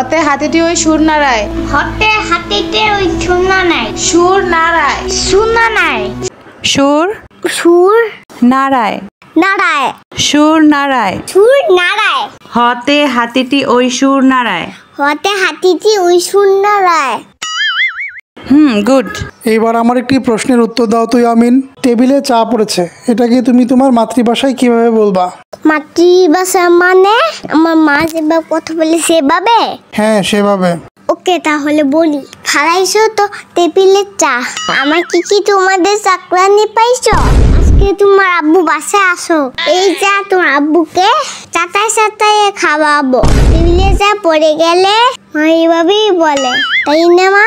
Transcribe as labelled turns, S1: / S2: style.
S1: হতে হাতিটি ওই সুর নাড়ায়।
S2: হতে হাতিতে ওই সুর নাড়ায়।
S1: সুর নাড়ায়।
S2: সুর নাড়ায়।
S3: সুর
S2: সুর
S3: নাড়ায়।
S2: নাড়ায়।
S3: সুর নাড়ায়।
S2: সুর নাড়ায়।
S3: হতে হাতিটি ওই সুর নাড়ায়।
S2: হতে হাতিটি ওই সুর নাড়ায়।
S3: গুড।
S4: এইবার আমার একটি প্রশ্নের উত্তর দাও তো ইয়ামিন। টেবিলে চা পড়েছে, এটাকে তুমি তোমার মাতৃভাষায় কিভাবে বলবা?
S2: মাতৃভাষা মানে আমার মা যেভাবে কথা বলে সেভাবে?
S4: হ্যাঁ, সেভাবে।
S2: ওকে, তাহলে বলি। খালাইছো তো টেবিলে চা। আমার কি তোমাদের চাকরানি পাইছো? আজকে তোমার আব্বু বাসায় আসো, এই চা তোমার আব্বুকে চাটাই চাটাই খাওয়াবো। টেবিলে চা পড়ে গেলে মা এইভাবেই বলে, তাই না মা?